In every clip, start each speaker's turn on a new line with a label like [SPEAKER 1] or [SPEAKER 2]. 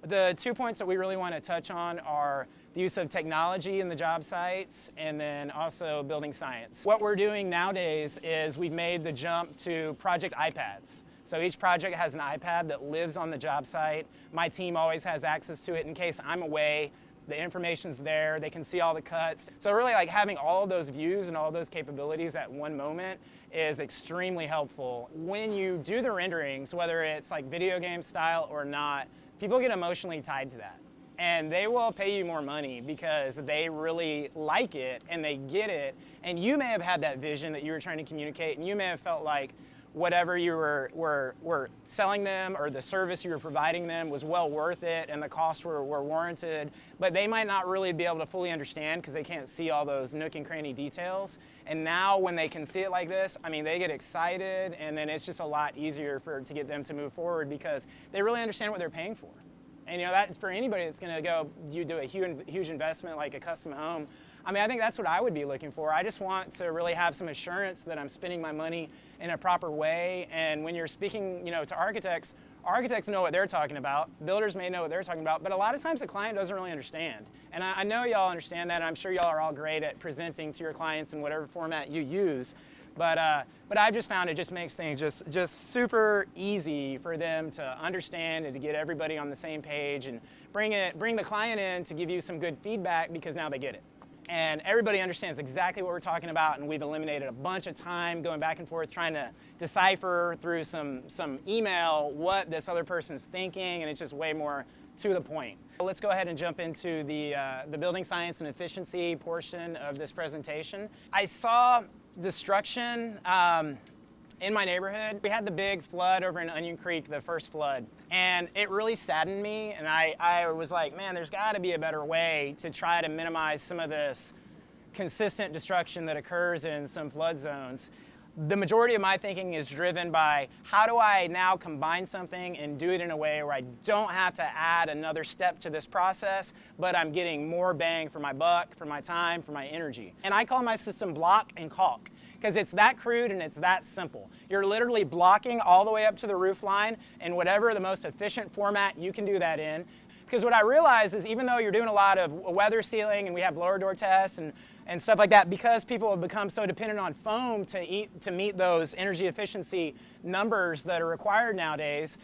[SPEAKER 1] The 2 points that we really want to touch on are the use of technology in the job sites and then also building science. What we're doing nowadays is we've made the jump to project iPads. So each project has an iPad that lives on the job site. My team always has access to it in case I'm away. The information's there, they can see all the cuts. So really like having all of those views and all of those capabilities at one moment is extremely helpful. When you do the renderings, whether it's like video game style or not, people get emotionally tied to that. And they will pay you more money because they really like it and they get it. And you may have had that vision that you were trying to communicate, and you may have felt like whatever you were selling them or the service you were providing them was well worth it and the costs were warranted, but they might not really be able to fully understand because they can't see all those nook and cranny details. And now when they can see it like this, I mean, they get excited, and then it's just a lot easier to get them to move forward because they really understand what they're paying for. And you know, that for anybody that's going to go do a huge investment like a custom home, I mean, I think that's what I would be looking for. I just want to really have some assurance that I'm spending my money in a proper way. And when you're speaking, you know, to architects, architects know what they're talking about. Builders may know what they're talking about, but a lot of times the client doesn't really understand. And I know y'all understand that, and I'm sure y'all are all great at presenting to your clients in whatever format you use. But I've just found it just makes things just super easy for them to understand and to get everybody on the same page and bring the client in to give you some good feedback because now they get it. And everybody understands exactly what we're talking about, and we've eliminated a bunch of time going back and forth trying to decipher through some email what this other person's thinking, and it's just way more to the point. Let's go ahead and jump into the building science and efficiency portion of this presentation. I saw destruction in my neighborhood. We had the big flood over in Onion Creek, the first flood, and it really saddened me, and I was like, man, there's got to be a better way to try to minimize some of this consistent destruction that occurs in some flood zones. The majority of my thinking is driven by how do I now combine something and do it in a way where I don't have to add another step to this process, but I'm getting more bang for my buck, for my time, for my energy. And I call my system block and caulk because it's that crude and it's that simple. You're literally blocking all the way up to the roof line in whatever the most efficient format you can do that in. Because what I realize is even though you're doing a lot of weather sealing and we have blower door tests and stuff like that, because people have become so dependent on foam to meet those energy efficiency numbers that are required nowadays,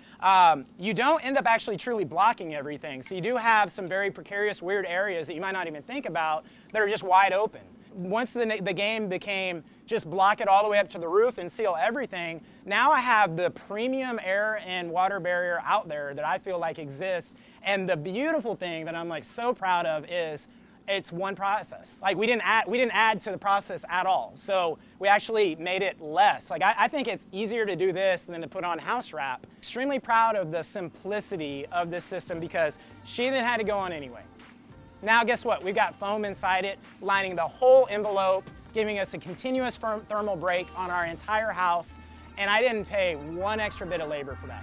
[SPEAKER 1] you don't end up actually truly blocking everything. So you do have some very precarious, weird areas that you might not even think about that are just wide open. Once the game became just block it all the way up to the roof and seal everything, now I have the premium air and water barrier out there that I feel like exists. And the beautiful thing that I'm like so proud of is it's one process. Like we didn't add to the process at all. So we actually made it less. Like I think it's easier to do this than to put on house wrap. Extremely proud of the simplicity of this system because she then had to go on anyway. Now guess what? We've got foam inside it, lining the whole envelope, giving us a continuous thermal break on our entire house, and I didn't pay one extra bit of labor for that.